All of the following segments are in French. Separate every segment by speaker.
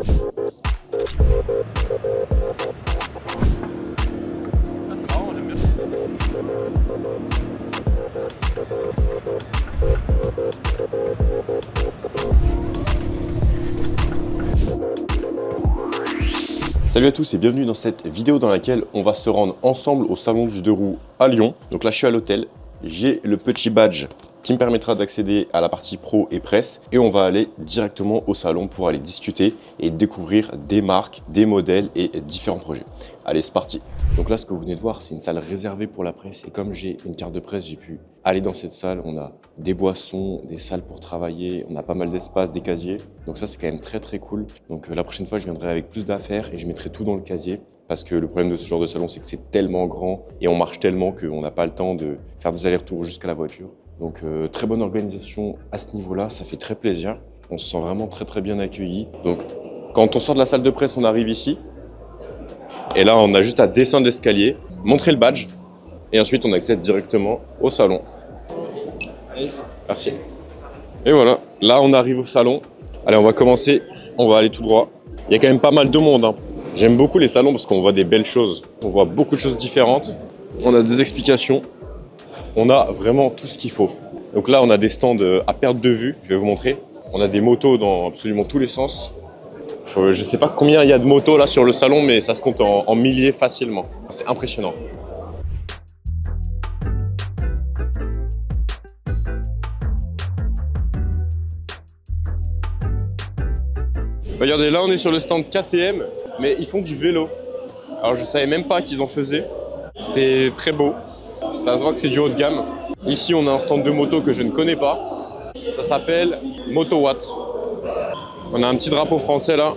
Speaker 1: Ah, c'est marrant, j'aime bien.
Speaker 2: Salut à tous et bienvenue dans cette vidéo dans laquelle on va se rendre ensemble au salon du 2 roues à Lyon. Donc là je suis à l'hôtel, j'ai le petit badge qui me permettra d'accéder à la partie pro et presse et on va aller directement au salon pour aller discuter et découvrir des marques, des modèles et différents projets. Allez, c'est parti. Donc là ce que vous venez de voir, c'est une salle réservée pour la presse et comme j'ai une carte de presse, j'ai pu aller dans cette salle. On a des boissons, des salles pour travailler, on a pas mal d'espace, des casiers. Donc ça c'est quand même très cool. Donc la prochaine fois je viendrai avec plus d'affaires et je mettrai tout dans le casier. Parce que le problème de ce genre de salon, c'est que c'est tellement grand et on marche tellement qu'on n'a pas le temps de faire des allers-retours jusqu'à la voiture. Donc très bonne organisation à ce niveau-là, ça fait très plaisir. On se sent vraiment très bien accueilli. Donc quand on sort de la salle de presse, on arrive ici. Et là, on a juste à descendre l'escalier, montrer le badge et ensuite on accède directement au salon. Merci. Et voilà, là on arrive au salon. Allez, on va commencer, on va aller tout droit. Il y a quand même pas mal de monde, hein. J'aime beaucoup les salons parce qu'on voit des belles choses. On voit beaucoup de choses différentes. On a des explications. On a vraiment tout ce qu'il faut. Donc là, on a des stands à perte de vue. Je vais vous montrer. On a des motos dans absolument tous les sens. Je ne sais pas combien il y a de motos là sur le salon, mais ça se compte en milliers facilement. C'est impressionnant. Regardez, là on est sur le stand KTM, mais ils font du vélo. Alors je savais même pas qu'ils en faisaient. C'est très beau. Ça se voit que c'est du haut de gamme. Ici on a un stand de moto que je ne connais pas. Ça s'appelle Motowatt. On a un petit drapeau français là.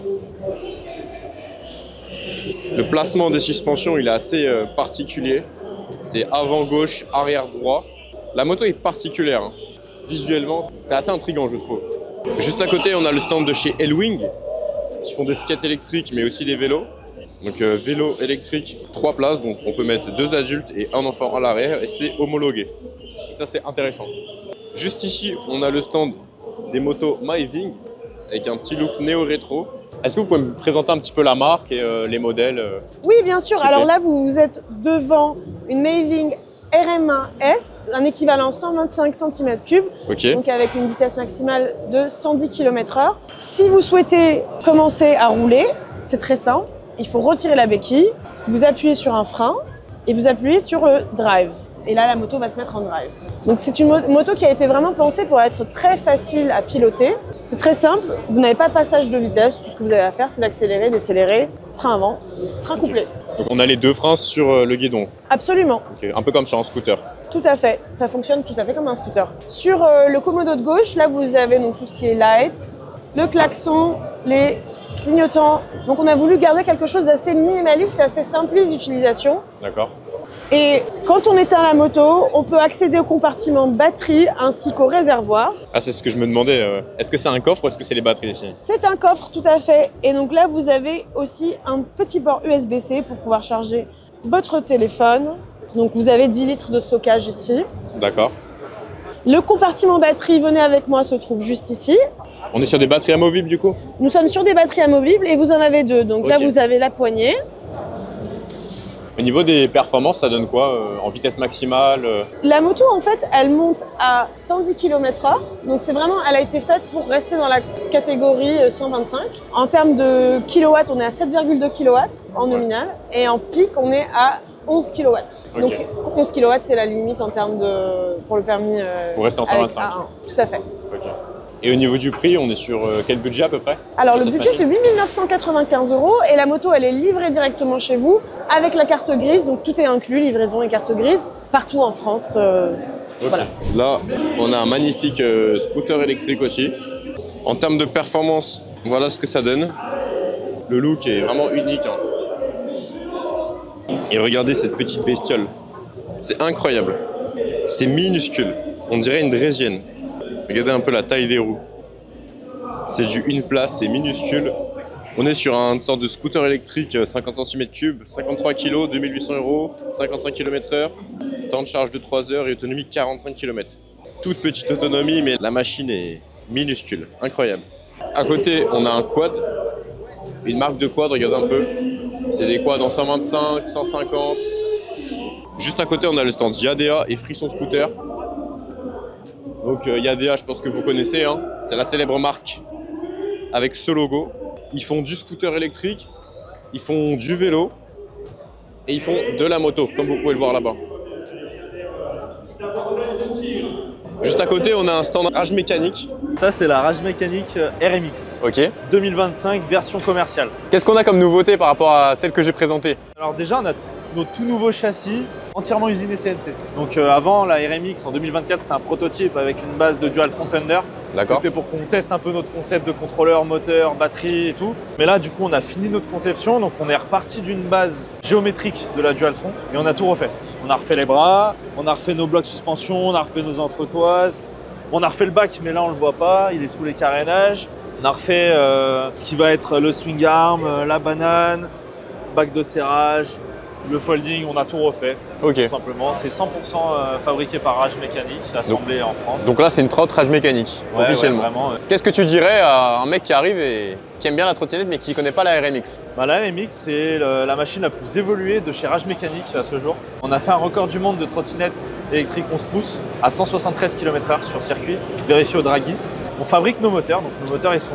Speaker 2: Le placement des suspensions il est assez particulier. C'est avant gauche, arrière droit. La moto est particulière, hein. Visuellement c'est assez intriguant je trouve. Juste à côté on a le stand de chez Elwing, qui font des skates électriques mais aussi des vélos. Donc vélo électrique, 3 places, donc on peut mettre 2 adultes et un enfant à l'arrière et c'est homologué. Ça c'est intéressant. Juste ici, on a le stand des motos Maeving avec un petit look néo-rétro. Est-ce que vous pouvez me présenter un petit peu la marque et les modèles
Speaker 3: Oui, bien sûr. Alors là, vous êtes devant une Maeving RM1S, un équivalent 125 cm3,
Speaker 2: Ok.
Speaker 3: donc avec une vitesse maximale de 110 km/h. Si vous souhaitez commencer à rouler, c'est très simple. Il faut retirer la béquille, vous appuyez sur un frein et vous appuyez sur le drive. Et là, la moto va se mettre en drive. Donc c'est une moto qui a été vraiment pensée pour être très facile à piloter. C'est très simple, vous n'avez pas de passage de vitesse. Tout ce que vous avez à faire, c'est d'accélérer, décélérer, frein avant, frein couplet.
Speaker 2: Donc on a les 2 freins sur le guidon.
Speaker 3: Absolument.
Speaker 2: Okay. Un peu comme sur un scooter.
Speaker 3: Tout à fait, ça fonctionne tout à fait comme un scooter. Sur le commodo de gauche, là vous avez donc tout ce qui est light, le klaxon, les clignotants. Donc on a voulu garder quelque chose d'assez minimaliste et assez simpliste d'utilisation.
Speaker 2: D'accord.
Speaker 3: Et quand on éteint la moto, on peut accéder au compartiment batterie ainsi qu'au réservoir.
Speaker 2: Ah, c'est ce que je me demandais. Est-ce que c'est un coffre ou est-ce que c'est les batteries ici?
Speaker 3: C'est un coffre, tout à fait. Et donc là, vous avez aussi un petit port USB-C pour pouvoir charger votre téléphone. Donc vous avez 10 litres de stockage ici.
Speaker 2: D'accord.
Speaker 3: Le compartiment batterie, venez avec moi, se trouve juste ici.
Speaker 2: On est sur des batteries amovibles du coup?
Speaker 3: Nous sommes sur des batteries amovibles et vous en avez 2. Donc là, vous avez la poignée.
Speaker 2: Au niveau des performances, ça donne quoi en vitesse maximale?
Speaker 3: La moto, en fait, elle monte à 110 km/h. Donc c'est vraiment, elle a été faite pour rester dans la catégorie 125. En termes de kilowatts, on est à 7,2 kW en nominal. Et en pic, on est à 11 kW.
Speaker 2: Okay.
Speaker 3: Donc 11 kW, c'est la limite en termes de, pour le permis.
Speaker 2: Pour rester en 125.
Speaker 3: A1. Tout à fait.
Speaker 2: Okay. Et au niveau du prix, on est sur quel budget à peu près?
Speaker 3: Alors le budget, c'est 8 995 € et la moto, elle est livrée directement chez vous avec la carte grise. Donc tout est inclus, livraison et carte grise, partout en France.
Speaker 2: Okay. Voilà. Là, on a un magnifique scooter électrique aussi. En termes de performance, voilà ce que ça donne. Le look est vraiment unique, hein. Et regardez cette petite bestiole. C'est incroyable. C'est minuscule. On dirait une draisienne. Regardez un peu la taille des roues. C'est du 1 place, c'est minuscule. On est sur une sorte de scooter électrique 50 cm3, 53 kg, 2800 €, 55 km/h, temps de charge de 3 heures et autonomie 45 km. Toute petite autonomie, mais la machine est minuscule, incroyable. À côté, on a un quad. une marque de quad, regardez un peu. C'est des quads en 125, 150. Juste à côté, on a le stand Yadea et Frisson Scooter. Donc Yadea, je pense que vous connaissez, hein. C'est la célèbre marque avec ce logo. Ils font du scooter électrique, ils font du vélo et ils font de la moto, comme vous pouvez le voir là-bas. Juste à côté, on a un stand Rage Mécanique.
Speaker 4: Ça, c'est la Rage Mécanique RMX.
Speaker 2: Ok.
Speaker 4: 2025, version commerciale.
Speaker 2: Qu'est-ce qu'on a comme nouveauté par rapport à celle que j'ai présentée?
Speaker 4: Alors déjà, on a notre tout nouveau châssis entièrement usiné CNC. Donc avant, la RMX en 2024, c'était un prototype avec une base de Dualtron Thunder.
Speaker 2: D'accord.
Speaker 4: C'était pour qu'on teste un peu notre concept de contrôleur, moteur, batterie et tout. Mais là, du coup, on a fini notre conception. Donc on est reparti d'une base géométrique de la Dualtron et on a tout refait. On a refait les bras, on a refait nos blocs suspension, on a refait nos entretoises. On a refait le bac, mais là, on le voit pas. Il est sous les carénages. On a refait ce qui va être le swing arm, la banane, bac de serrage, le folding, on a tout refait.
Speaker 2: Ok.
Speaker 4: Tout simplement. C'est 100% fabriqué par Rage Mécanique, assemblé en France.
Speaker 2: Donc là, c'est une trotte Rage Mécanique,
Speaker 4: Ouais,
Speaker 2: officiellement.
Speaker 4: ouais, vraiment.
Speaker 2: Qu'est-ce que tu dirais à un mec qui arrive et qui aime bien la trottinette mais qui ne connaît pas la RMX?
Speaker 4: Bah, la RMX, c'est la machine la plus évoluée de chez Rage Mécanique à ce jour. On a fait un record du monde de trottinette électrique 11 pouces à 173 km/h sur circuit, vérifié au Draghi. On fabrique nos moteurs, donc nos moteurs ils sont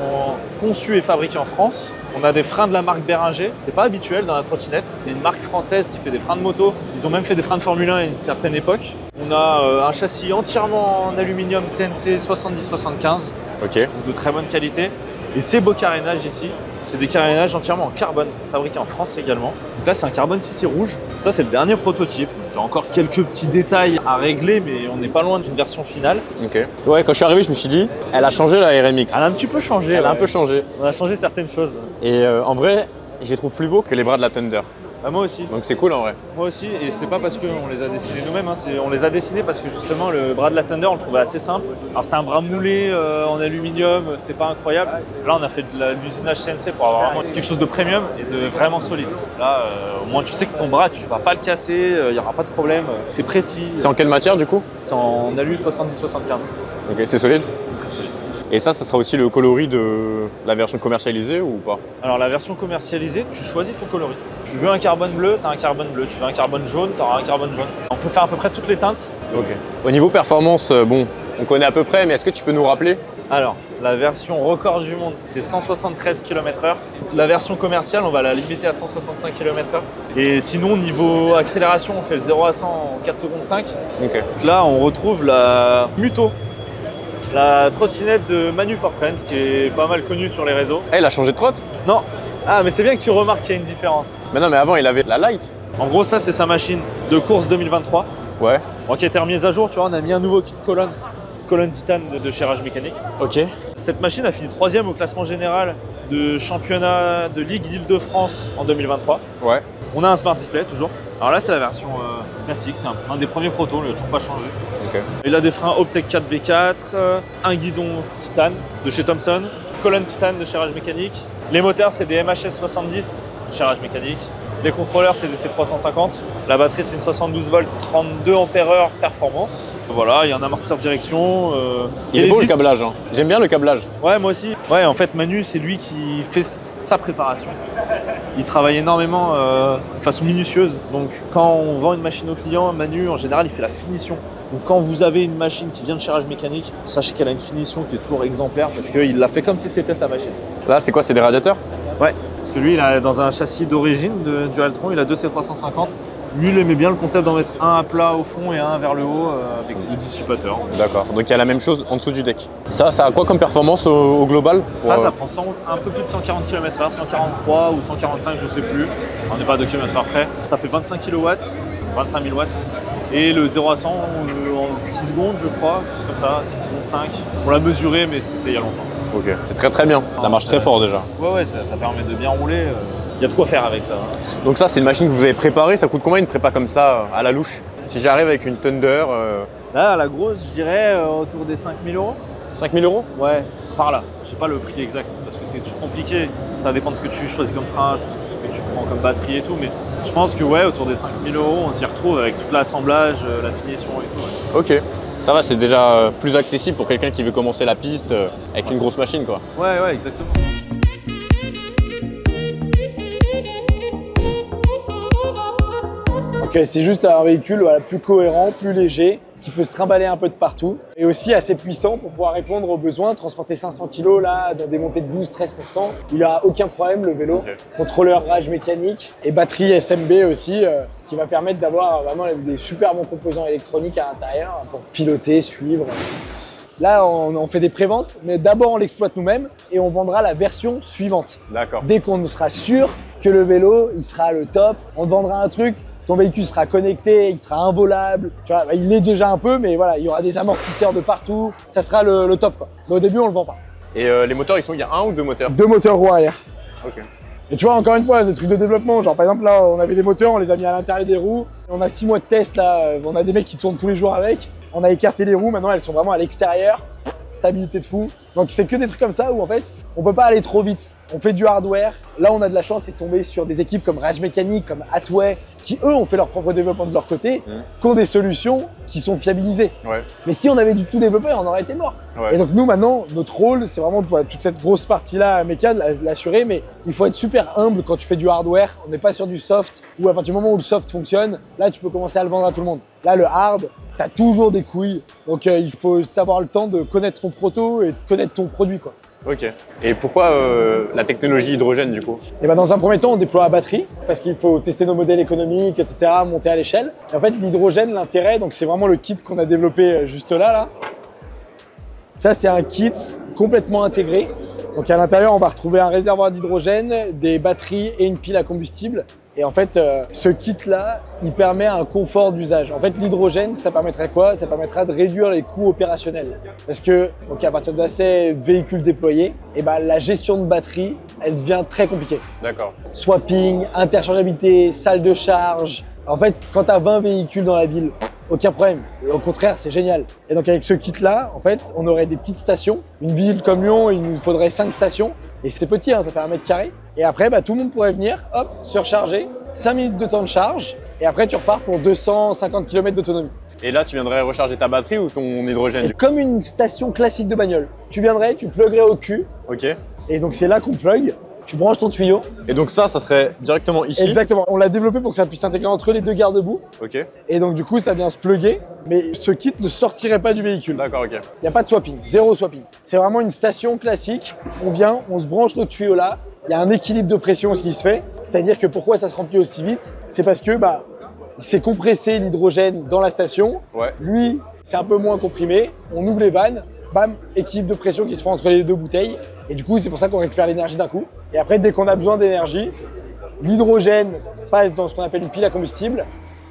Speaker 4: conçus et fabriqués en France. On a des freins de la marque Béringer, c'est pas habituel dans la trottinette, c'est une marque française qui fait des freins de moto. Ils ont même fait des freins de Formule 1 à une certaine époque. On a un châssis entièrement en aluminium CNC 70-75,
Speaker 2: Ok.
Speaker 4: donc de très bonne qualité. Et ces beaux carénages ici, c'est des carénages entièrement en carbone, fabriqués en France également. Donc là, c'est un carbone tissé rouge. Ça, c'est le dernier prototype. Il y a encore quelques petits détails à régler, mais on n'est pas loin d'une version finale.
Speaker 2: Ok. Ouais, quand je suis arrivé, je me suis dit, elle a changé la RMX.
Speaker 4: Elle a un petit peu changé.
Speaker 2: Elle a un
Speaker 4: ouais.
Speaker 2: peu changé.
Speaker 4: On a changé certaines choses.
Speaker 2: Et en vrai, je les trouve plus beaux que les bras de la Thunder.
Speaker 4: Bah, moi aussi.
Speaker 2: Donc c'est cool en vrai.
Speaker 4: Moi aussi, et c'est pas parce qu'on les a dessinés nous-mêmes, hein, on les a dessinés parce que justement le bras de la Thunder on le trouvait assez simple. Alors c'était un bras moulé en aluminium, c'était pas incroyable. Là on a fait de l'usinage CNC pour avoir vraiment quelque chose de premium et de vraiment solide. Là au moins tu sais que ton bras tu vas pas le casser, il n'y aura pas de problème, c'est précis.
Speaker 2: C'est en quelle matière du coup?
Speaker 4: C'est en alu 70-75.
Speaker 2: Ok, c'est solide.
Speaker 4: C'est très solide.
Speaker 2: Et ça sera aussi le coloris de la version commercialisée ou pas?
Speaker 4: Alors la version commercialisée, tu choisis ton coloris. Tu veux un carbone bleu, tu as un carbone bleu. Tu veux un carbone jaune, tu auras un carbone jaune. On peut faire à peu près toutes les teintes.
Speaker 2: Ok. Au niveau performance, bon, on connaît à peu près, mais est-ce que tu peux nous rappeler?
Speaker 4: Alors, la version record du monde, c'était 173 km/h. La version commerciale, on va la limiter à 165 km/h. Et sinon, niveau accélération, on fait le 0 à 100 en 4 secondes 5.
Speaker 2: Ok.
Speaker 4: Donc là, on retrouve la Muto, la trottinette de Manu for Friends, qui est pas mal connue sur les réseaux.
Speaker 2: Eh, il a changé de trotte?
Speaker 4: Non. Ah, mais c'est bien que tu remarques qu'il y a une différence.
Speaker 2: Mais non, mais avant, il avait la Light.
Speaker 4: En gros, ça, c'est sa machine de course 2023.
Speaker 2: Ouais.
Speaker 4: Bon, qui a été remise à jour, tu vois, on a mis un nouveau kit colonne titane de chez Rage Mécanique.
Speaker 2: Ok.
Speaker 4: Cette machine a fini 3e au classement général de championnat de Ligue d'Île-de-France en 2023.
Speaker 2: Ouais.
Speaker 4: On a un Smart Display toujours. Alors là, c'est la version classique, c'est un des premiers protos, on l'a toujours pas changé.
Speaker 2: Ok.
Speaker 4: Il a des freins Optec 4 V4, un guidon titane de chez Thomson, colonne titane de chez Rage Mécanique. Les moteurs, c'est des MHS 70 de chez Rage Mécanique. Les contrôleurs, c'est des C350. La batterie, c'est une 72 volts, 32 ampères-heure performance. Voilà, il y a un amortisseur de direction.
Speaker 2: Il est beau le câblage, hein. J'aime bien le câblage.
Speaker 4: Ouais, moi aussi. Ouais, en fait, Manu, c'est lui qui fait sa préparation. Il travaille énormément de façon minutieuse. Donc, quand on vend une machine au client, Manu, en général, il fait la finition. Donc, quand vous avez une machine qui vient de chez Rage Mécanique, sachez qu'elle a une finition qui est toujours exemplaire parce qu'il l'a fait comme si c'était sa machine.
Speaker 2: Là, c'est quoi? C'est des radiateurs?
Speaker 4: Ouais, parce que lui, il a dans un châssis d'origine de Dualtron, il a deux C350. Lui, il aimait bien le concept d'en mettre un à plat au fond et un vers le haut avec des dissipateurs.
Speaker 2: D'accord, donc il y a la même chose en dessous du deck. Ça a quoi comme performance au global?
Speaker 4: Ça prend un peu plus de 140 km/h, 143 ou 145, je sais plus. On n'est pas à 2 km/h près. Ça fait 25 kW, 25 000 watts. Et le 0 à 100 en 6 secondes, je crois, quelque chose comme ça, 6 secondes 5. On l'a mesuré, mais c'était il y a longtemps.
Speaker 2: Ok, c'est très très bien. Ça marche très fort déjà.
Speaker 4: Ouais, ça permet de bien rouler. Il y a de quoi faire avec ça.
Speaker 2: Donc ça, c'est une machine que vous avez préparée. Ça coûte combien une prépa comme ça à la louche? Si j'arrive avec une Thunder,
Speaker 4: Là, la grosse, je dirais autour des 5 000 €.
Speaker 2: 5 000 €?
Speaker 4: Ouais, par là. Je sais pas le prix exact parce que c'est toujours compliqué. Ça dépend de ce que tu choisis comme frein, ce que tu prends comme batterie et tout. Mais je pense que ouais, autour des 5 000 €, on s'y retrouve avec tout l'assemblage, la finition et tout. Ouais.
Speaker 2: Ok. Ça va, c'est déjà plus accessible pour quelqu'un qui veut commencer la piste avec une grosse machine, quoi.
Speaker 4: Ouais, exactement.
Speaker 5: Donc c'est juste un véhicule voilà, plus cohérent, plus léger, qui peut se trimballer un peu de partout et aussi assez puissant pour pouvoir répondre aux besoins. Transporter 500 kg là, dans des montées de 12-13%, il n'a aucun problème le vélo.
Speaker 2: Okay.
Speaker 5: Contrôleur rage mécanique et batterie SMB aussi, qui va permettre d'avoir vraiment des super bons composants électroniques à l'intérieur pour piloter, suivre. Là, on fait des préventes, mais d'abord on l'exploite nous-mêmes et on vendra la version suivante.
Speaker 2: D'accord.
Speaker 5: Dès qu'on sera sûr que le vélo, il sera le top, on te vendra un truc. Ton véhicule sera connecté, il sera involable. Tu vois, il est déjà un peu, mais voilà, il y aura des amortisseurs de partout. Ça sera le top, quoi. Mais au début, on le vend pas.
Speaker 2: Et les moteurs, il y a un ou deux moteurs?
Speaker 5: 2 moteurs roue arrière.
Speaker 2: Ok.
Speaker 5: Et tu vois, encore une fois, des trucs de développement. Genre, par exemple, là, on avait des moteurs, on les a mis à l'intérieur des roues. On a 6 mois de test, là. On a des mecs qui tournent tous les jours avec. On a écarté les roues. Maintenant, elles sont vraiment à l'extérieur. Stabilité de fou. Donc, c'est que des trucs comme ça où, en fait, on peut pas aller trop vite. On fait du hardware. Là, on a de la chance, c'est de tomber sur des équipes comme Rage Mécanique, comme Atway, qui eux ont fait leur propre développement de leur côté, qui ont des solutions qui sont fiabilisées.
Speaker 2: Ouais.
Speaker 5: Mais si on avait du tout développé, on aurait été mort.
Speaker 2: Ouais.
Speaker 5: Et donc nous maintenant, notre rôle, c'est vraiment voilà, toute cette grosse partie-là, méca, de l'assurer, mais il faut être super humble quand tu fais du hardware. On n'est pas sur du soft, où à partir du moment où le soft fonctionne, là tu peux commencer à le vendre à tout le monde. Là le hard, t'as toujours des couilles, donc il faut savoir le temps de connaître ton proto et de connaître ton produit, quoi.
Speaker 2: Ok. Et pourquoi la technologie hydrogène du coup?
Speaker 5: Et ben dans un premier temps, on déploie la batterie parce qu'il faut tester nos modèles économiques, etc., monter à l'échelle. Et en fait, l'hydrogène, l'intérêt, donc c'est vraiment le kit qu'on a développé juste là. Ça, c'est un kit complètement intégré. Donc à l'intérieur, on va retrouver un réservoir d'hydrogène, des batteries et une pile à combustible. Et en fait, ce kit-là, il permet un confort d'usage. En fait, l'hydrogène, ça permettrait quoi? Ça permettra de réduire les coûts opérationnels. Parce que, donc à partir d'assez véhicules déployés, et ben, la gestion de batterie, elle devient très compliquée.
Speaker 2: D'accord.
Speaker 5: Swapping, interchangeabilité, salle de charge. En fait, quand tu as 20 véhicules dans la ville, aucun problème. Et au contraire, c'est génial. Et donc avec ce kit-là, en fait, on aurait des petites stations. Une ville comme Lyon, il nous faudrait 5 stations. Et c'est petit, hein, ça fait 1 mètre carré. Et après, bah, tout le monde pourrait venir, hop, se recharger, 5 minutes de temps de charge. Et après, tu repars pour 250 km d'autonomie.
Speaker 2: Et là, tu viendrais recharger ta batterie ou ton hydrogène?
Speaker 5: Et comme une station classique de bagnole. Tu viendrais, tu pluggerais au cul.
Speaker 2: Ok.
Speaker 5: Et donc c'est là qu'on plug. Tu branches ton tuyau.
Speaker 2: Et donc ça serait directement ici?
Speaker 5: Exactement. On l'a développé pour que ça puisse s'intégrer entre les 2 garde-boue.
Speaker 2: Ok.
Speaker 5: Et donc du coup, ça vient se plugger. Mais ce kit ne sortirait pas du véhicule.
Speaker 2: D'accord, ok.
Speaker 5: Il n'y a pas de swapping, 0 swapping. C'est vraiment une station classique. On vient, on se branche notre tuyau là. Il y a un équilibre de pression ce qui se fait. C'est-à-dire que pourquoi ça se remplit aussi vite? C'est parce que c'est compressé l'hydrogène dans la station.
Speaker 2: Ouais.
Speaker 5: Lui, c'est un peu moins comprimé. On ouvre les vannes. Bam, équilibre de pression qui se fait entre les 2 bouteilles. Et du coup, c'est pour ça qu'on récupère l'énergie d'un coup. Et après, dès qu'on a besoin d'énergie, l'hydrogène passe dans ce qu'on appelle une pile à combustible.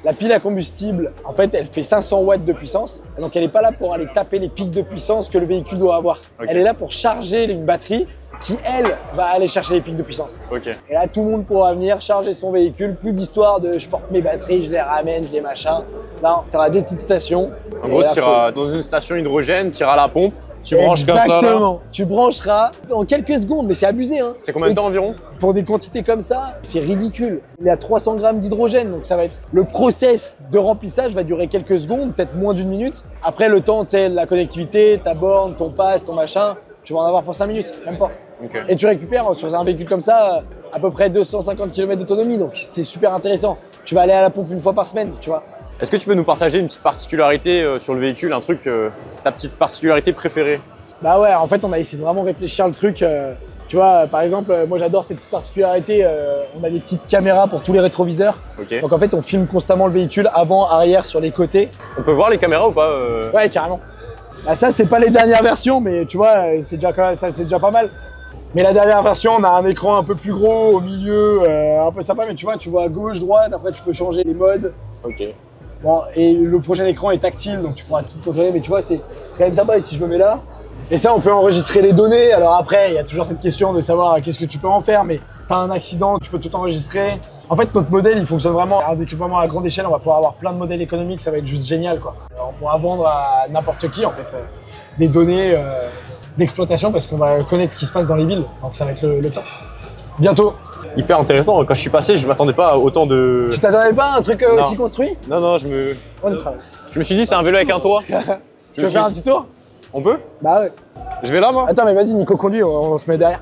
Speaker 5: La pile à combustible, en fait, elle fait 500 watts de puissance. Et donc, elle n'est pas là pour aller taper les pics de puissance que le véhicule doit avoir.
Speaker 2: Okay.
Speaker 5: Elle est là pour charger une batterie qui, elle, va aller chercher les pics de puissance.
Speaker 2: Ok.
Speaker 5: Et là, tout le monde pourra venir charger son véhicule. Plus d'histoire de je porte mes batteries, je les ramène, je les machin. Non, tu auras des petites stations.
Speaker 2: En gros, tu iras dans une station hydrogène, tu iras à la pompe, tu branches comme ça.
Speaker 5: Exactement. Tu brancheras en quelques secondes, mais c'est abusé. Hein.
Speaker 2: C'est combien de temps environ?
Speaker 5: Pour des quantités comme ça, c'est ridicule. Il y a 300 grammes d'hydrogène, donc ça va être le process de remplissage va durer quelques secondes, peut-être moins d'1 minute. Après, le temps, tu sais, la connectivité, ta borne, ton pass, ton machin, tu vas en avoir pour 5 minutes, même pas.
Speaker 2: Okay.
Speaker 5: Et tu récupères sur un véhicule comme ça à peu près 250 km d'autonomie, donc c'est super intéressant. Tu vas aller à la pompe une fois par semaine, tu vois.
Speaker 2: Est-ce que tu peux nous partager une petite particularité sur le véhicule, un truc, ta petite particularité préférée?
Speaker 5: Bah ouais, en fait, on a essayé de vraiment réfléchir le truc. Tu vois, par exemple, moi j'adore ces petites particularités. On a des petites caméras pour tous les rétroviseurs.
Speaker 2: Okay.
Speaker 5: Donc en fait, on filme constamment le véhicule avant, arrière, sur les côtés.
Speaker 2: On peut voir les caméras ou pas
Speaker 5: Ouais, carrément. Bah ça, c'est pas les dernières versions, mais tu vois, c'est déjà, c'est déjà pas mal. Mais la dernière version, on a un écran un peu plus gros, au milieu, un peu sympa, mais tu vois à gauche, droite, après tu peux changer les modes.
Speaker 2: Ok.
Speaker 5: Bon, et le prochain écran est tactile, donc tu pourras tout contrôler, mais tu vois, c'est quand même sympa. Et si je me mets là, et ça, on peut enregistrer les données. Alors après, il y a toujours cette question de savoir qu'est-ce que tu peux en faire, mais t'as un accident, tu peux tout enregistrer. En fait, notre modèle, il fonctionne vraiment un déploiement à grande échelle. On va pouvoir avoir plein de modèles économiques, ça va être juste génial, quoi. Alors, on pourra vendre à n'importe qui, en fait, des données d'exploitation parce qu'on va connaître ce qui se passe dans les villes. Donc ça va être le top. Bientôt.
Speaker 2: Hyper intéressant. Quand je suis passé, je m'attendais pas à autant de.
Speaker 5: Tu t'attendais pas à un truc aussi construit?
Speaker 2: Non, je me.
Speaker 5: On y travaille.
Speaker 2: Je me suis dit, c'est un vélo avec un toit.
Speaker 5: Tu veux faire un petit tour?
Speaker 2: On peut?
Speaker 5: Bah ouais.
Speaker 2: Je vais là, moi?
Speaker 5: Attends, mais vas-y, Nico, conduis, on se met derrière.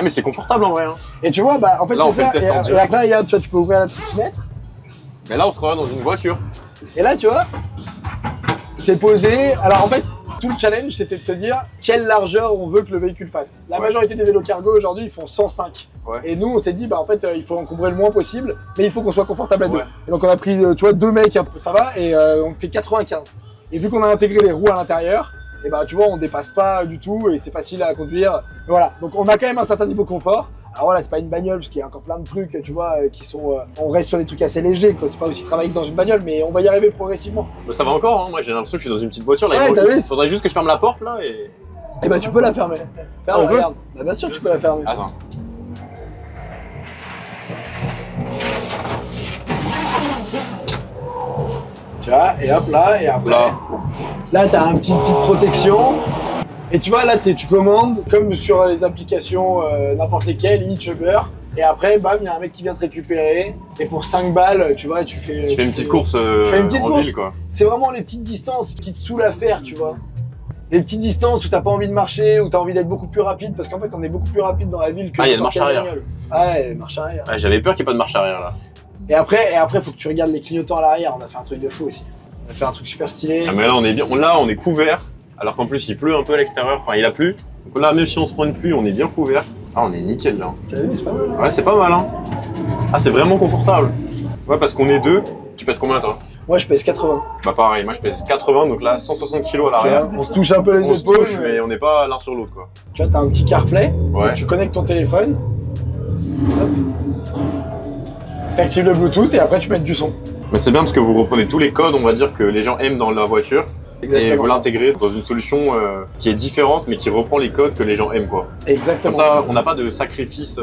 Speaker 2: mais c'est confortable en vrai. Hein.
Speaker 5: Et tu vois, bah en fait
Speaker 2: là, on
Speaker 5: c'est
Speaker 2: fait
Speaker 5: ça.
Speaker 2: le test en
Speaker 5: Et
Speaker 2: direct.
Speaker 5: après, regarde, tu vois, tu peux ouvrir la petite fenêtre.
Speaker 2: Mais là, on se croirait dans une voiture.
Speaker 5: Et là, tu vois, t'es posé. Alors en fait, tout le challenge, c'était de se dire quelle largeur on veut que le véhicule fasse. La majorité des vélos cargo aujourd'hui, ils font 105.
Speaker 2: Ouais.
Speaker 5: Et nous, on s'est dit, bah en fait, il faut encombrer le moins possible, mais il faut qu'on soit confortable à deux.
Speaker 2: Ouais.
Speaker 5: Et donc on a pris, tu vois, 2 mecs, ça va, et on fait 95. Et vu qu'on a intégré les roues à l'intérieur, et bah tu vois, on dépasse pas du tout et c'est facile à conduire. Mais voilà, donc on a quand même un certain niveau de confort. Alors voilà, c'est pas une bagnole parce qu'il y a encore plein de trucs, tu vois, qui sont. On reste sur des trucs assez légers, quoi. C'est pas aussi travaillé que dans une bagnole, mais on va y arriver progressivement.
Speaker 2: Mais ça va encore, hein. Moi j'ai l'impression que je suis dans une petite voiture. Là,
Speaker 5: Ouais, t'as vu.
Speaker 2: faudrait juste que je ferme la porte là et.
Speaker 5: Et bah tu peux la fermer. Ferme,
Speaker 2: on peut
Speaker 5: regarde. Bah bien sûr que tu peux la fermer.
Speaker 2: Attends.
Speaker 5: Tu vois, et hop là, et après.
Speaker 2: Là.
Speaker 5: Là, t'as une petite protection. Et tu vois, là, tu commandes, comme sur les applications n'importe lesquelles, Each, Uber. Et après, bam, il y a un mec qui vient te récupérer. Et pour 5 balles, tu vois, tu fais
Speaker 2: Tu fais une petite course
Speaker 5: fais une petite
Speaker 2: en
Speaker 5: course.
Speaker 2: ville quoi.
Speaker 5: C'est vraiment les petites distances qui te saoulent à faire, tu vois. Les petites distances où t'as pas envie de marcher, où t'as envie d'être beaucoup plus rapide, parce qu'en fait, on est beaucoup plus rapide dans la ville que
Speaker 2: Ah, il y a une
Speaker 5: n'importe
Speaker 2: marche
Speaker 5: quelle
Speaker 2: arrière.
Speaker 5: bagnole. Ouais, marche arrière.
Speaker 2: Ouais, j'avais peur qu'il n'y ait pas de marche arrière là.
Speaker 5: Et après, faut que tu regardes les clignotants à l'arrière. On a fait un truc de fou aussi. On a fait un truc super stylé.
Speaker 2: Ah, mais là on est bien. Là on est couvert. Alors qu'en plus il pleut un peu à l'extérieur. Enfin il a plu. Donc là même si on se prend une pluie, on est bien couvert. Ah on est nickel là.
Speaker 5: T'as vu, c'est pas mal.
Speaker 2: Ouais c'est pas mal hein. Ah c'est vraiment confortable. Ouais parce qu'on est deux. Tu pèses combien toi?
Speaker 5: Moi, je pèse 80.
Speaker 2: Bah pareil, moi je pèse 80 donc là 160 kg à
Speaker 5: Tu vois,
Speaker 2: l'arrière.
Speaker 5: on se touche un peu les
Speaker 2: On se
Speaker 5: épaules.
Speaker 2: touche mais on n'est pas l'un sur l'autre quoi.
Speaker 5: Tu vois, t'as un petit CarPlay.
Speaker 2: Ouais.
Speaker 5: Tu connectes ton téléphone. Hop. T'actives le Bluetooth et après tu mets du son.
Speaker 2: Mais c'est bien parce que vous reprenez tous les codes on va dire que les gens aiment dans la voiture. Et vous
Speaker 5: ça.
Speaker 2: l'intégrez dans une solution qui est différente mais qui reprend les codes que les gens aiment quoi.
Speaker 5: Exactement.
Speaker 2: Comme ça on n'a pas de sacrifice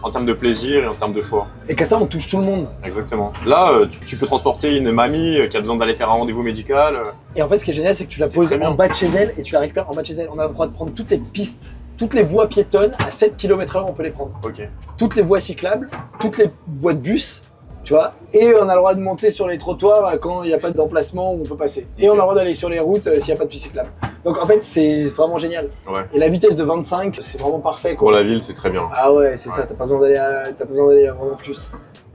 Speaker 2: en termes de plaisir et en termes de choix.
Speaker 5: Et qu'à ça, on touche tout le monde.
Speaker 2: Exactement. Là, tu peux transporter une mamie qui a besoin d'aller faire un rendez-vous médical.
Speaker 5: Et en fait, ce qui est génial, c'est que tu la
Speaker 2: C'est
Speaker 5: poses
Speaker 2: très bien.
Speaker 5: en bas de chez elle et tu la récupères en bas de chez elle. On a le droit de prendre toutes les pistes, toutes les voies piétonnes à 7 km/h, on peut les prendre.
Speaker 2: Ok.
Speaker 5: Toutes les voies cyclables, toutes les voies de bus, tu vois. Et on a le droit de monter sur les trottoirs quand il n'y a pas d'emplacement où on peut passer. Et on a le droit d'aller sur les routes s'il n'y a pas de piste cyclable. Donc en fait, c'est vraiment génial.
Speaker 2: Ouais.
Speaker 5: Et la vitesse de 25, c'est vraiment parfait.
Speaker 2: Pour la ville, c'est très bien.
Speaker 5: Ah ouais, c'est
Speaker 2: Ouais.
Speaker 5: ça, t'as pas besoin d'aller vraiment plus.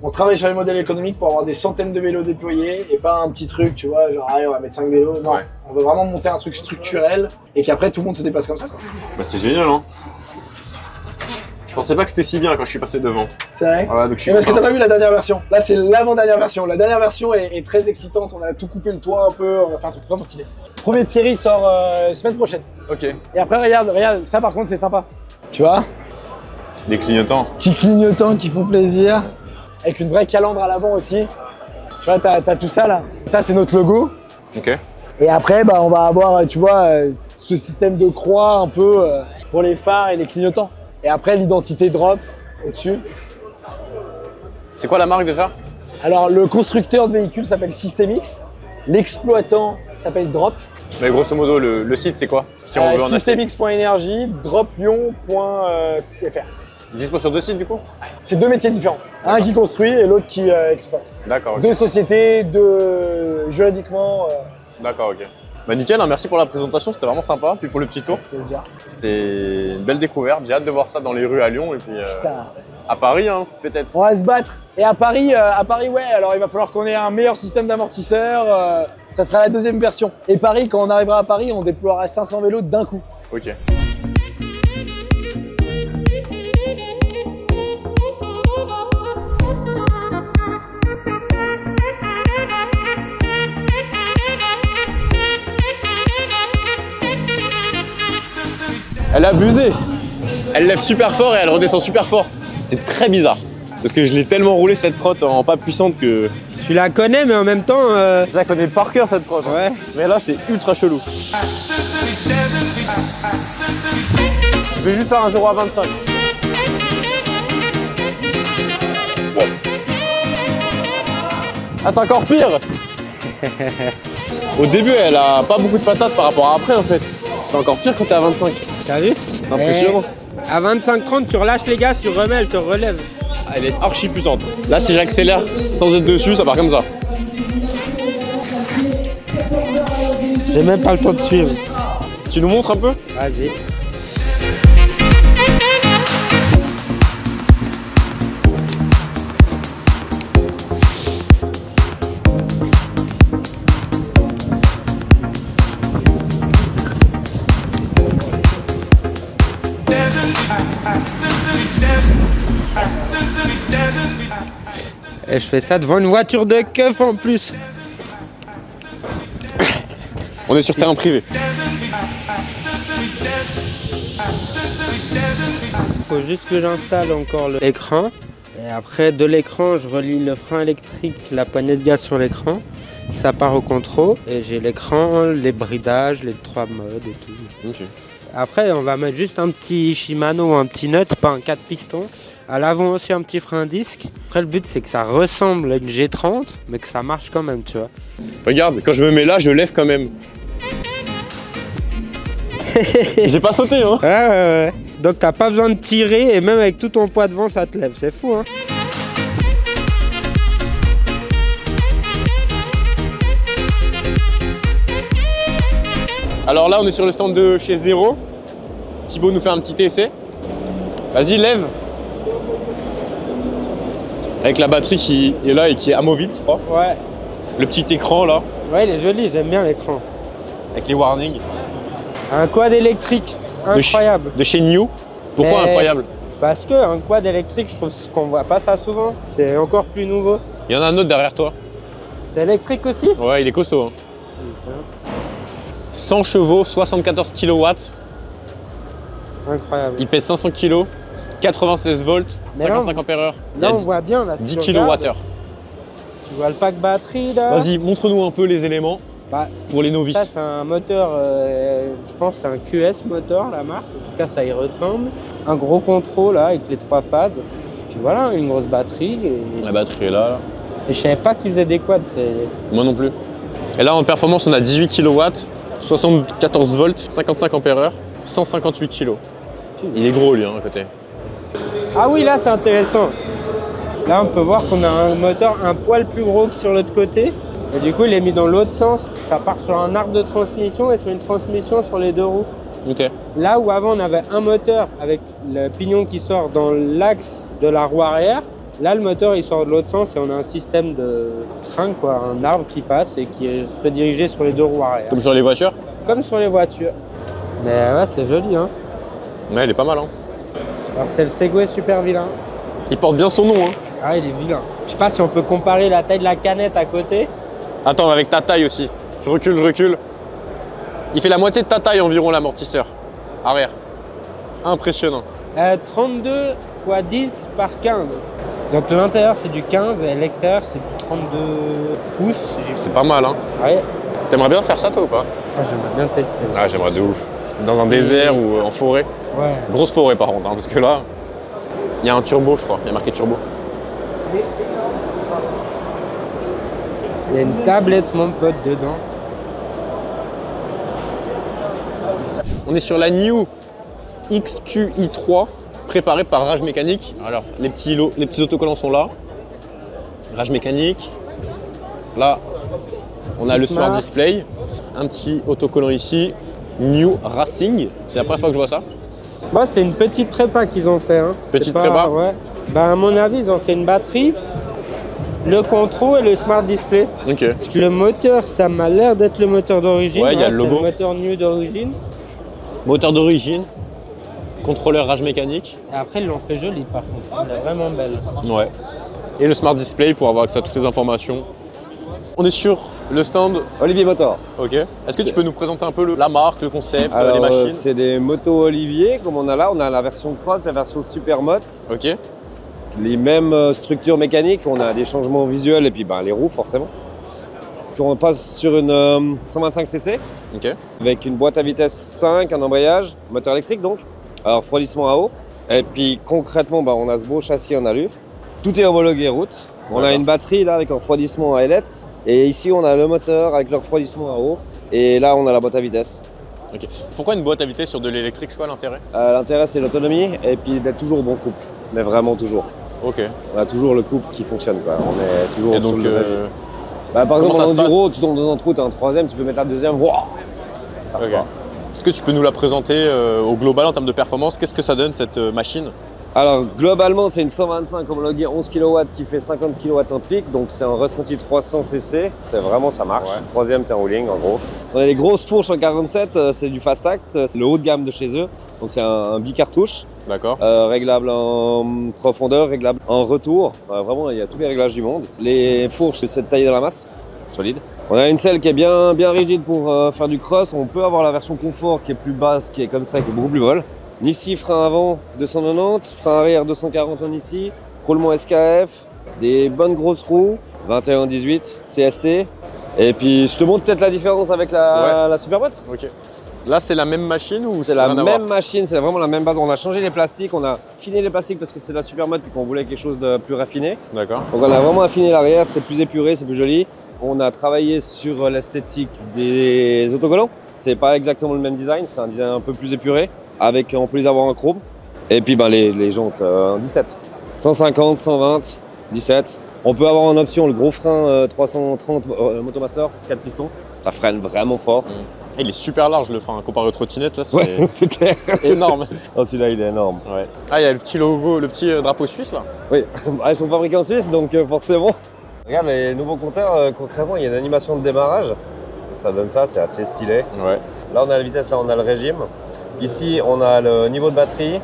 Speaker 5: On travaille sur les modèles économiques pour avoir des centaines de vélos déployés et pas un petit truc, tu vois, genre allez, on va mettre 5 vélos. Non,
Speaker 2: Ouais.
Speaker 5: on veut vraiment monter un truc structurel et qu'après tout le monde se déplace comme ça, quoi.
Speaker 2: Bah, c'est génial, hein. Je pensais pas que c'était si bien quand je suis passé devant.
Speaker 5: C'est vrai.
Speaker 2: Ouais, donc je suis
Speaker 5: Et parce que
Speaker 2: content.
Speaker 5: t'as pas vu la dernière version. Là, c'est l'avant-dernière version. La dernière version est très excitante. On a tout coupé le toit un peu. On a fait un truc vraiment stylé. Premier de série sort semaine prochaine.
Speaker 2: Ok.
Speaker 5: Et après, regarde, ça par contre, c'est sympa. Tu vois,
Speaker 2: Des clignotants.
Speaker 5: petits clignotants qui font plaisir. Avec une vraie calandre à l'avant aussi. Tu vois, t'as tout ça là. Ça, c'est notre logo.
Speaker 2: Ok.
Speaker 5: Et après, bah, on va avoir, tu vois, ce système de croix un peu pour les phares et les clignotants. Et après, l'identité drop au-dessus.
Speaker 2: C'est quoi la marque déjà?
Speaker 5: Alors, le constructeur de véhicule s'appelle Systemix. L'exploitant s'appelle Drop.
Speaker 2: Mais grosso modo, le site c'est quoi? Si on veut en acheter.
Speaker 5: Systemix.energy, droplyon.fr.
Speaker 2: Dispo sur deux sites du coup?
Speaker 5: C'est deux métiers différents. Un qui construit et l'autre qui exploite.
Speaker 2: D'accord, ok.
Speaker 5: Deux sociétés, juridiquement,
Speaker 2: D'accord, ok. Bah nickel, hein, merci pour la présentation, c'était vraiment sympa. Puis pour le petit tour,
Speaker 5: plaisir.
Speaker 2: c'était une belle découverte. J'ai hâte de voir ça dans les rues à Lyon et puis
Speaker 5: Putain.
Speaker 2: à Paris, hein, peut-être.
Speaker 5: On va se battre. Et à Paris, ouais, alors il va falloir qu'on ait un meilleur système d'amortisseurs. Ça sera la deuxième version. Et Paris, quand on arrivera à Paris, on déploiera 500 vélos d'un coup.
Speaker 2: Ok. Elle a abusé. Elle lève super fort et elle redescend super fort. C'est très bizarre. Parce que je l'ai tellement roulé cette trotte en pas puissante que...
Speaker 6: Tu la connais, mais en même temps.
Speaker 2: Je la connais par cœur cette trotte.
Speaker 6: Ouais.
Speaker 2: Mais là c'est ultra chelou. Je vais juste faire un 0 à 25. Wow. Ah c'est encore pire. Au début elle a pas beaucoup de patates par rapport à après en fait. C'est encore pire quand t'es à 25.
Speaker 6: T'as vu?
Speaker 2: C'est impressionnant.
Speaker 6: À 25-30, tu relâches les gaz, tu remets, elle te relève.
Speaker 2: Elle est archi puissante. Là si j'accélère sans être dessus ça part comme ça.
Speaker 6: J'ai même pas le temps de suivre.
Speaker 2: Tu nous montres un peu?
Speaker 6: Vas-y. Et je fais ça devant une voiture de keuf en plus.
Speaker 2: On est sur terrain privé.
Speaker 6: Il faut juste que j'installe encore l'écran. Et après, de l'écran, je relie le frein électrique, la poignée de gaz sur l'écran. Ça part au contrôle et j'ai l'écran, les bridages, les 3 modes et tout.
Speaker 2: Ok.
Speaker 6: Après, on va mettre juste un petit Shimano, un petit nut, pas un 4 pistons. À l'avant aussi un petit frein disque. Après, le but, c'est que ça ressemble à une G30, mais que ça marche quand même, tu vois.
Speaker 2: Regarde, quand je me mets là, je lève quand même. J'ai pas sauté, hein.
Speaker 6: Ouais. Donc, t'as pas besoin de tirer et même avec tout ton poids devant, ça te lève. C'est fou, hein.
Speaker 2: Alors là, on est sur le stand de chez Zero. Thibaut nous fait un petit essai. Vas-y, lève. Avec la batterie qui est là et qui est amovible, je crois.
Speaker 6: Ouais.
Speaker 2: Le petit écran là,
Speaker 6: Ouais, il est joli, j'aime bien l'écran.
Speaker 2: avec les warnings.
Speaker 6: Un quad électrique, incroyable.
Speaker 2: De chez New. Pourquoi
Speaker 6: Mais-
Speaker 2: incroyable?
Speaker 6: Parce qu'un quad électrique, je trouve qu'on voit pas ça souvent. C'est encore plus nouveau.
Speaker 2: Il y en a un autre derrière toi.
Speaker 6: C'est électrique aussi?
Speaker 2: Ouais, il est costaud. Hein. 100 chevaux, 74 kW.
Speaker 6: Incroyable.
Speaker 2: Il pèse 500 kg, 96 volts,
Speaker 6: Mais là,
Speaker 2: 55 ampères-heure.
Speaker 6: Là, on voit bien. Là, si
Speaker 2: 10
Speaker 6: tu regardes,
Speaker 2: kWh.
Speaker 6: Tu vois le pack batterie là?
Speaker 2: Vas-y, montre-nous un peu les éléments
Speaker 6: Bah,
Speaker 2: pour les novices.
Speaker 6: ça, c'est un moteur, je pense que c'est un QS moteur, la marque. En tout cas, ça y ressemble. Un gros contrôle là, avec les 3 phases. Puis voilà, une grosse batterie.
Speaker 2: La batterie est là.
Speaker 6: Et je savais pas qu'ils faisaient des quads.
Speaker 2: Moi non plus. Et là, en performance, on a 18 kW, 74 volts, 55 ampères-heure, 158 kg. Il est gros, lui, hein, à côté.
Speaker 6: Ah oui, là, c'est intéressant. Là, on peut voir qu'on a un moteur un poil plus gros que sur l'autre côté. Et du coup, il est mis dans l'autre sens. Ça part sur un arc de transmission et sur une transmission sur les 2 roues.
Speaker 2: Ok.
Speaker 6: Là où avant, on avait un moteur avec le pignon qui sort dans l'axe de la roue arrière, là, le moteur, il sort de l'autre sens et on a un système de train, quoi, un arbre qui passe et qui est redirigé sur les 2 roues arrière.
Speaker 2: Comme sur les voitures?
Speaker 6: Comme sur les voitures. Mais ouais, c'est joli, hein.
Speaker 2: Ouais, il est pas mal, hein.
Speaker 6: Alors, c'est le Segway super vilain.
Speaker 2: Il porte bien son nom, hein.
Speaker 6: Ah, il est vilain. Je sais pas si on peut comparer la taille de la canette à côté.
Speaker 2: Attends, avec ta taille aussi. Je recule. Il fait la moitié de ta taille environ, l'amortisseur. Arrière. Impressionnant.
Speaker 6: 32 x 10 par 15. Donc l'intérieur c'est du 15 et l'extérieur c'est du 32 pouces.
Speaker 2: C'est pas mal, hein.
Speaker 6: Ouais.
Speaker 2: T'aimerais bien faire ça, toi, ou pas?
Speaker 6: Ah, j'aimerais bien tester.
Speaker 2: Ah, j'aimerais de ouf. Dans un désert ou en forêt.
Speaker 6: Ouais.
Speaker 2: Grosse forêt, par contre, hein, parce que là, il y a un turbo, je crois. Il y a marqué turbo.
Speaker 6: Il y a une tablette mon pote dedans.
Speaker 2: On est sur la New XQi3, préparée par Rage Mécanique. Alors, les petits autocollants sont là. Rage Mécanique. Là, on a le Smart Display. Un petit autocollant ici. New Racing. C'est la première fois que je vois ça.
Speaker 6: Moi, c'est une petite prépa qu'ils ont fait. Hein.
Speaker 2: Petite
Speaker 6: C'est pas-
Speaker 2: prépa.
Speaker 6: Ouais. Bah, à mon avis, ils ont fait une batterie, le contrôle et le Smart Display.
Speaker 2: Ok.
Speaker 6: Parce que le moteur, ça m'a l'air d'être le moteur d'origine.
Speaker 2: Ouais, il y a le
Speaker 6: c'est
Speaker 2: logo.
Speaker 6: le moteur New d'origine.
Speaker 2: Moteur d'origine. Contrôleur Rage Mécanique.
Speaker 6: Et après, ils l'ont fait joli par contre. Elle est vraiment belle.
Speaker 2: Ouais. Et le Smart Display pour avoir accès à toutes les informations. On est sur le stand.
Speaker 7: Olivier Motor.
Speaker 2: Ok. Est-ce que tu peux nous présenter un peu la marque, le concept, les
Speaker 7: Alors,
Speaker 2: machines?
Speaker 7: c'est des motos Olivier, comme on a là. On a la version cross, la version Supermoto.
Speaker 2: Ok.
Speaker 7: Les mêmes structures mécaniques. On a des changements visuels et puis les roues, forcément. On passe sur une 125 cc
Speaker 2: Ok.
Speaker 7: avec une boîte à vitesse 5, un embrayage, moteur électrique donc. Alors, refroidissement à eau. Et puis, concrètement, on a ce beau châssis en alu. Tout est homologué route. On a
Speaker 2: D'accord.
Speaker 7: une batterie là avec un refroidissement à ailettes. Et ici, on a le moteur avec le refroidissement à eau. Et là, on a la boîte à vitesse.
Speaker 2: Ok. Pourquoi une boîte à vitesse sur de l'électrique? C'est quoi l'intérêt?
Speaker 7: L'intérêt, c'est l'autonomie et puis d'être toujours au bon couple. Mais vraiment toujours.
Speaker 2: Ok.
Speaker 7: On a toujours le couple qui fonctionne, quoi. On est toujours
Speaker 2: Et
Speaker 7: sur
Speaker 2: donc,
Speaker 7: le levier. Par
Speaker 2: comment
Speaker 7: exemple,
Speaker 2: ça
Speaker 7: en
Speaker 2: se passe
Speaker 7: enduro, tu tombes dans un trou, tu as un troisième, tu peux mettre la deuxième. Wow, ça
Speaker 2: ok.
Speaker 7: repart.
Speaker 2: Est-ce que tu peux nous la présenter au global en termes de performance? Qu'est-ce que ça donne cette machine?
Speaker 7: Alors globalement c'est une 125 homologuée 11 kW qui fait 50 kW en pic, donc c'est un ressenti 300 cc, c'est vraiment ça marche.
Speaker 2: Ouais.
Speaker 7: Troisième t'es en rouling en gros. On a les grosses fourches en 47, c'est du fast act, c'est le haut de gamme de chez eux, donc c'est un bicartouche,
Speaker 2: D'accord.
Speaker 7: réglable en profondeur, réglable en retour, vraiment il y a tous les réglages du monde. Les fourches c'est de tailler dans la masse, solide. On a une selle qui est bien rigide pour faire du cross, on peut avoir la version confort qui est plus basse, qui est comme ça, qui est beaucoup plus molle. Ici, frein avant 290, frein arrière 240 en ici, roulement SKF, des bonnes grosses roues, 21-18, CST. Et puis je te montre peut-être la différence avec la Superbot.
Speaker 2: Ok. Là, c'est la même machine ou
Speaker 7: C'est la même machine, c'est vraiment la même base. On a changé les plastiques, on a affiné les plastiques parce que c'est la Superbot et qu'on voulait quelque chose de plus raffiné.
Speaker 2: D'accord.
Speaker 7: Donc on a vraiment affiné l'arrière, c'est plus épuré, c'est plus joli. On a travaillé sur l'esthétique des autocollants. C'est pas exactement le même design, c'est un design un peu plus épuré. Avec, on peut les avoir en chrome. Et puis ben, les jantes en 17. 150, 120, 17. On peut avoir en option le gros frein 330 Motomaster, 4 pistons. Ça freine vraiment fort.
Speaker 2: Et il est super large le frein, comparé aux trottinettes, là, c'est
Speaker 7: Ouais, c'est clair.
Speaker 2: énorme.
Speaker 7: Oh, celui-là, il est énorme.
Speaker 2: Ouais. Ah, il y a le petit logo, le petit drapeau suisse, là.
Speaker 7: Oui, ils sont fabriqués en Suisse, donc forcément. Regarde, les nouveaux compteurs, concrètement, il y a une animation de démarrage. Donc, ça donne ça, c'est assez stylé.
Speaker 2: Ouais.
Speaker 7: Là, on a la vitesse, là, on a le régime. Ici, on a le niveau de batterie.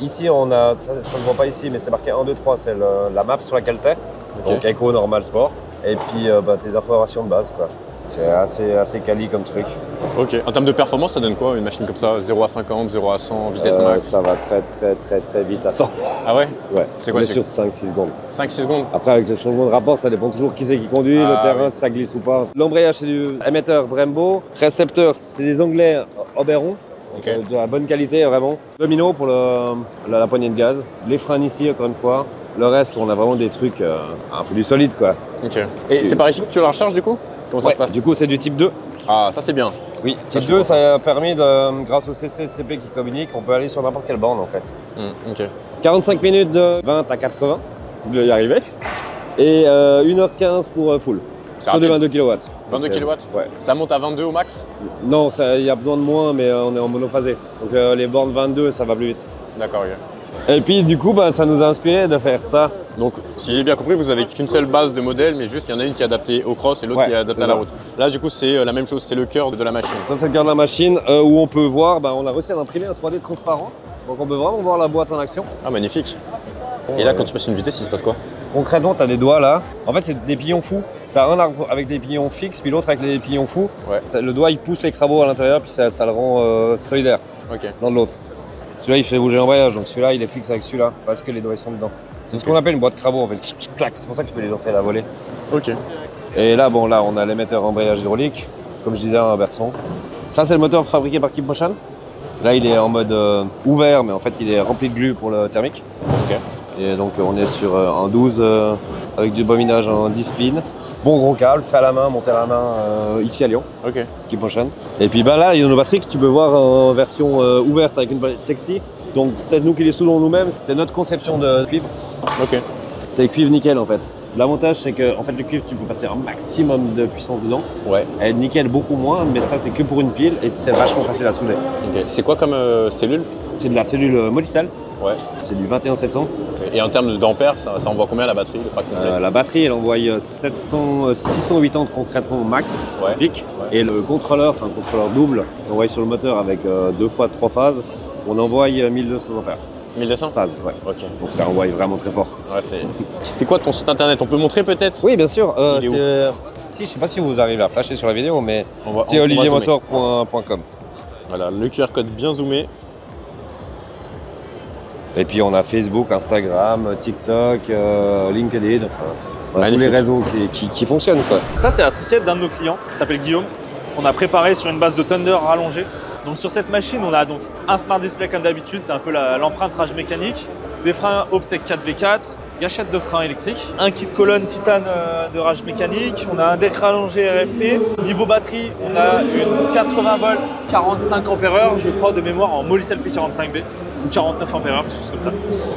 Speaker 7: Ici, on a, ça ne se voit pas ici, mais c'est marqué 1, 2, 3, c'est la map sur laquelle tu es.
Speaker 2: Okay.
Speaker 7: Donc Eco, normal, sport. Et puis tes informations de base, quoi. C'est assez quali comme truc.
Speaker 2: Ok. En termes de performance, ça donne quoi une machine comme ça? 0 à 50, 0 à 100, vitesse max?
Speaker 7: Ça va très vite à 100.
Speaker 2: Ah ouais?
Speaker 7: Ouais.
Speaker 2: C'est quoi?
Speaker 7: On est sur 5-6 secondes.
Speaker 2: 5-6 secondes?
Speaker 7: Après, avec le changement de rapport, ça dépend toujours qui c'est qui conduit, le terrain, si ça glisse ou pas. L'embrayage, c'est du émetteur Brembo. Récepteur, c'est des onglets Oberon.
Speaker 2: Okay.
Speaker 7: De la bonne qualité, vraiment. Domino pour la poignée de gaz. Les freins ici, encore une fois. Le reste, on a vraiment des trucs un peu du solide, quoi.
Speaker 2: Ok. Et c'est par ici que tu la recharges, du coup? Comment ça se passe?
Speaker 7: Du coup, c'est du type 2.
Speaker 2: Ah, ça c'est bien.
Speaker 7: Oui, type 2, ça a permis, grâce au CCCP qui communique, on peut aller sur n'importe quelle borne, en fait.
Speaker 2: Ok.
Speaker 7: 45 minutes de 20 à 80, je vais y arriver. Et 1h15 pour full. Sur des 22 kW.
Speaker 2: 22 kW?
Speaker 7: Ouais.
Speaker 2: Ça monte à 22 au max?
Speaker 7: Non, il y a besoin de moins, mais on est en monophasé. Donc les bornes 22, ça va plus vite.
Speaker 2: D'accord, ok.
Speaker 7: Et puis du coup, ça nous a inspiré de faire ça.
Speaker 2: Donc, si j'ai bien compris, vous avez qu'une seule base de modèle, mais juste il y en a une qui est adaptée au cross et l'autre qui est adaptée à la route. Là, du coup, c'est la même chose, c'est le cœur de la machine.
Speaker 7: Ça, c'est le cœur de la machine où on peut voir, on a réussi à imprimer un 3D transparent. Donc on peut vraiment voir la boîte en action.
Speaker 2: Ah, magnifique. Et là, quand tu passes une vitesse, il se passe quoi?
Speaker 7: Concrètement, tu as des doigts là. En fait, c'est des pignons fous. Tu as un arbre avec des pignons fixes, puis l'autre avec les pignons fous.
Speaker 2: Ouais.
Speaker 7: Le doigt, il pousse les crabaux à l'intérieur, puis ça le rend solidaire l'un de l'autre. Celui-là, il fait bouger l'embrayage, donc celui-là, il est fixe avec celui-là, parce que les doigts ils sont dedans. C'est ce qu'on appelle une boîte crabot, en fait. C'est pour ça que tu peux les lancer à la volée.
Speaker 2: Ok.
Speaker 7: Et là, on a l'émetteur embrayage hydraulique, comme je disais, un berçon. Ça, c'est le moteur fabriqué par Keep Motion. Là, il est en mode ouvert, mais en fait, il est rempli de glu pour le thermique.
Speaker 2: Ok.
Speaker 7: Et donc, on est sur un 12 avec du bobinage en 10 spin. Bon gros câble, fait à la main, monté à la main ici à Lyon.
Speaker 2: Ok.
Speaker 7: Keep Motion. Et puis là, il y a nos batteries que tu peux voir en version ouverte avec une plexi. Donc, c'est nous qui les soudons nous-mêmes. C'est notre conception de cuivre.
Speaker 2: Ok.
Speaker 7: C'est cuivre nickel en fait. L'avantage, c'est que en fait, le cuivre, tu peux passer un maximum de puissance dedans. Ouais. Et nickel, beaucoup moins, mais ça, c'est que pour une pile et c'est vachement facile à souder.
Speaker 2: Ok. C'est quoi comme cellule?
Speaker 7: C'est de la cellule Molicel.
Speaker 2: Ouais.
Speaker 7: C'est du 21700.
Speaker 2: Et en termes d'ampères, ça envoie combien la batterie, le pack complet?
Speaker 7: La batterie, elle envoie 680 concrètement max, pic. Ouais. Et le contrôleur, c'est un contrôleur double. On envoie sur le moteur avec 2 fois 3 phases. On envoie 1200 ampères.
Speaker 2: 1200
Speaker 7: phases, ouais.
Speaker 2: Ok.
Speaker 7: Donc ça envoie vraiment très fort.
Speaker 2: Ouais, c'est quoi ton site internet? On peut montrer peut-être?
Speaker 7: Oui, bien sûr. Si, je sais pas si vous arrivez à flasher sur la vidéo, mais c'est oliviermotor.com.
Speaker 2: Voilà, le QR code bien zoomé.
Speaker 7: Et puis on a Facebook, Instagram, TikTok, LinkedIn, enfin, on a tous les réseaux qui fonctionnent, quoi.
Speaker 4: Ça, c'est la tricyclette d'un de nos clients, qui s'appelle Guillaume. On a préparé sur une base de Thunder rallongée. Donc sur cette machine, on a donc un Smart Display comme d'habitude, c'est un peu l'empreinte rage mécanique, des freins Optec 4V4, gâchette de frein électrique, un kit colonne titane de rage mécanique, on a un deck rallongé RFP. Niveau batterie, on a une 80 volts, 45 ampères-heure, je crois de mémoire en Molicel P45B, ou 49 ampères-heure, quelque chose comme ça,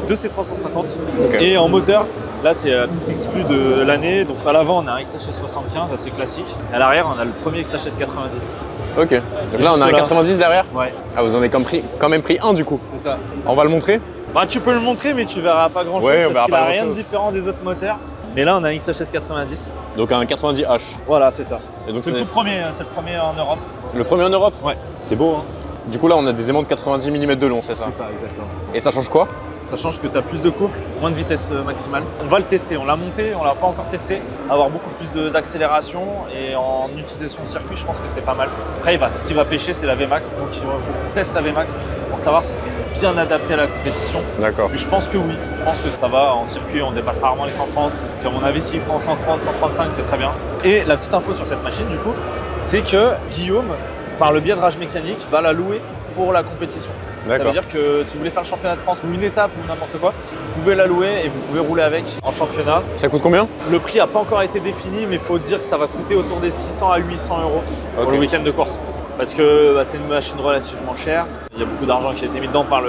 Speaker 4: de C350. Okay. Et en moteur, là c'est un petit exclu de l'année, donc à l'avant on a un XHS 75 assez classique, et à l'arrière on a le premier XHS 90.
Speaker 2: Ok. Donc là, on a un 90 derrière.
Speaker 4: Ouais.
Speaker 2: Ah, vous en avez quand même pris un du coup.
Speaker 4: C'est ça.
Speaker 2: On va le montrer.
Speaker 4: Bah, tu peux le montrer, mais tu verras pas grand chose
Speaker 2: Ouais, on
Speaker 4: parce
Speaker 2: verra
Speaker 4: qu'il
Speaker 2: pas
Speaker 4: a rien de
Speaker 2: grand-chose.
Speaker 4: différent des autres moteurs. Mais là, on a un XHS 90.
Speaker 2: Donc un 90H.
Speaker 4: Voilà, c'est ça.
Speaker 2: Et donc
Speaker 4: C'est le tout premier, c'est le premier en Europe.
Speaker 2: Le premier en Europe.
Speaker 4: Ouais.
Speaker 2: C'est beau, hein. Du coup, là, on a des aimants de 90 mm de long, c'est ça?
Speaker 4: C'est ça, exactement.
Speaker 2: Et ça change quoi?
Speaker 4: Ça change que tu as plus de couple, moins de vitesse maximale. On va le tester, on l'a monté, on l'a pas encore testé. Avoir beaucoup plus d'accélération et en utilisation de circuit, je pense que c'est pas mal. Après, ce qui va pêcher, c'est la VMAX. Donc il faut qu'on teste la VMAX pour savoir si c'est bien adapté à la compétition.
Speaker 2: D'accord.
Speaker 4: Mais je pense que oui, je pense que ça va. En circuit, on dépasse rarement les 130. Donc à mon avis, s'il prend 130, 135, c'est très bien. Et la petite info sur cette machine, du coup, c'est que Guillaume, par le biais de Rage Mécanique, va la louer pour la compétition. Ça veut dire que si vous voulez faire le championnat de France ou une étape ou n'importe quoi, vous pouvez la louer et vous pouvez rouler avec en championnat.
Speaker 2: Ça coûte combien?
Speaker 4: Le prix n'a pas encore été défini, mais il faut dire que ça va coûter autour des 600 à 800 euros pour le week-end de course. Parce que c'est une machine relativement chère. Il y a beaucoup d'argent qui a été mis dedans par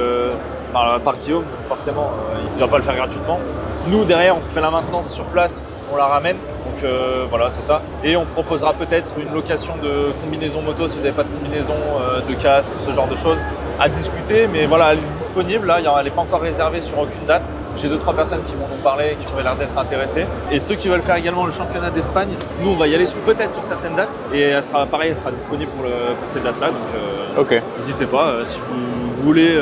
Speaker 4: Guillaume, donc forcément, il ne va pas le faire gratuitement. Nous, derrière, on fait la maintenance sur place, on la ramène. Donc voilà, c'est ça. Et on proposera peut-être une location de combinaison moto si vous n'avez pas de combinaison de casque, ce genre de choses à discuter. Mais voilà, elle est disponible. Là, elle n'est pas encore réservée sur aucune date. J'ai 2-3 personnes qui vont nous parler et qui auraient l'air d'être intéressées. Et ceux qui veulent faire également le championnat d'Espagne, nous, on va y aller peut-être sur certaines dates. Et elle sera pareil, elle sera disponible pour ces dates-là. Donc n'hésitez pas si vous voulez.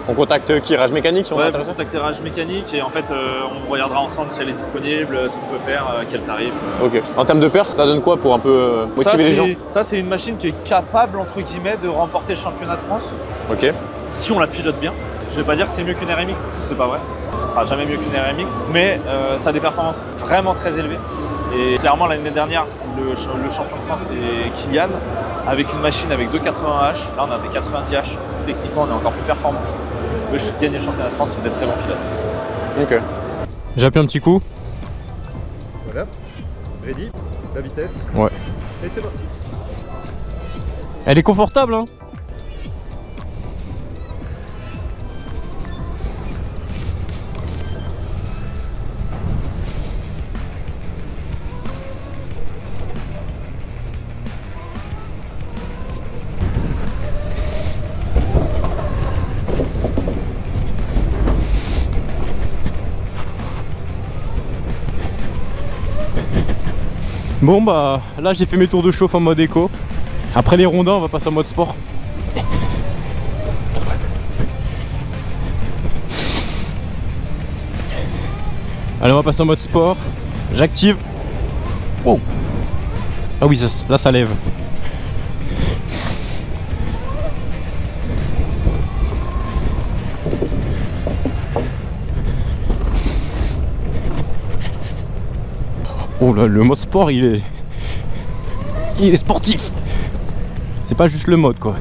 Speaker 2: On contacte qui? Rage Mécanique si on est
Speaker 4: Ouais,
Speaker 2: intéressé?
Speaker 4: vous contactez Rage Mécanique et en fait on regardera ensemble si elle est disponible, ce qu'on peut faire, quel tarif.
Speaker 2: Ok. En termes de perf, ça donne quoi pour un peu motiver les gens?
Speaker 4: Ça c'est une machine qui est capable entre guillemets de remporter le championnat de France.
Speaker 2: Ok.
Speaker 4: Si on la pilote bien. Je vais pas dire que c'est mieux qu'une RMX, parce que c'est pas vrai. Ça sera jamais mieux qu'une RMX, mais ça a des performances vraiment très élevées. Et clairement l'année dernière, le champion de France c'est Kylian, avec une machine avec 2 80H. Là on a des 90H. Techniquement on est encore plus performant. Vous pouvez gagner le championnat de France si vous êtes très bon pilote.
Speaker 2: Ok. J'appuie un petit coup.
Speaker 8: Voilà. Ready. La vitesse.
Speaker 2: Ouais.
Speaker 8: Et c'est parti.
Speaker 2: Elle est confortable, hein? Bon bah là j'ai fait mes tours de chauffe en mode éco. Après les rondins on va passer en mode sport. Allez on va passer en mode sport. J'active. Wow. Ah oui là ça lève. Oh là, le mode sport il est sportif. C'est pas juste le mode quoi.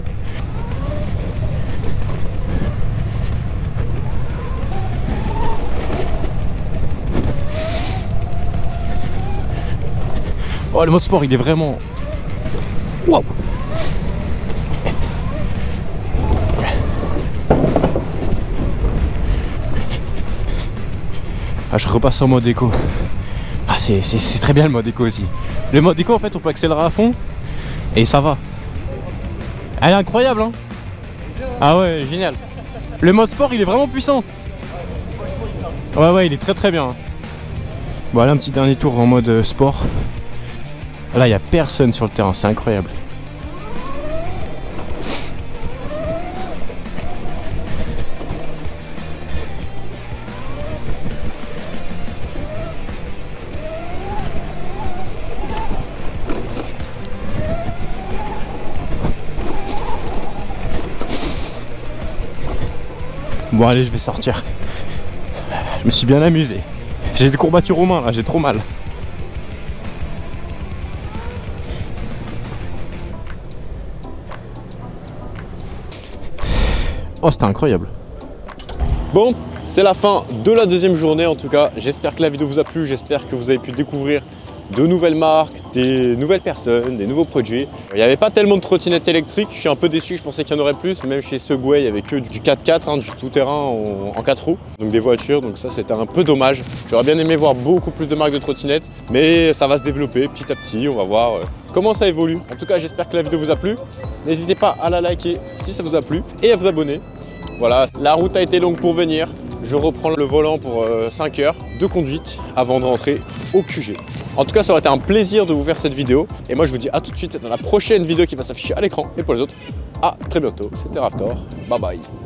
Speaker 2: Oh le mode sport il est vraiment... Wow. Ah je repasse en mode éco. Ah c'est très bien le mode éco aussi. Le mode éco en fait on peut accélérer à fond et ça va. Elle est incroyable hein. Ah ouais génial. Le mode sport il est vraiment puissant. Ouais il est très bien. Voilà un petit dernier tour en mode sport. Là il n'y a personne sur le terrain, c'est incroyable. Bon allez je vais sortir. Je me suis bien amusé. J'ai des courbatures aux mains là, j'ai trop mal. Oh c'était incroyable. Bon, c'est la fin de la deuxième journée en tout cas. J'espère que la vidéo vous a plu, j'espère que vous avez pu découvrir de nouvelles marques, des nouvelles personnes, des nouveaux produits. Il n'y avait pas tellement de trottinettes électriques, je suis un peu déçu, je pensais qu'il y en aurait plus. Même chez Segway, il n'y avait que du 4x4, hein, du tout-terrain en 4 roues, donc des voitures, donc ça c'était un peu dommage. J'aurais bien aimé voir beaucoup plus de marques de trottinettes, mais ça va se développer petit à petit, on va voir comment ça évolue. En tout cas, j'espère que la vidéo vous a plu. N'hésitez pas à la liker si ça vous a plu et à vous abonner. Voilà, la route a été longue pour venir. Je reprends le volant pour 5 heures de conduite avant de rentrer au QG. En tout cas, ça aurait été un plaisir de vous faire cette vidéo. Et moi, je vous dis à tout de suite dans la prochaine vidéo qui va s'afficher à l'écran. Et pour les autres, à très bientôt. C'était Raptor. Bye bye.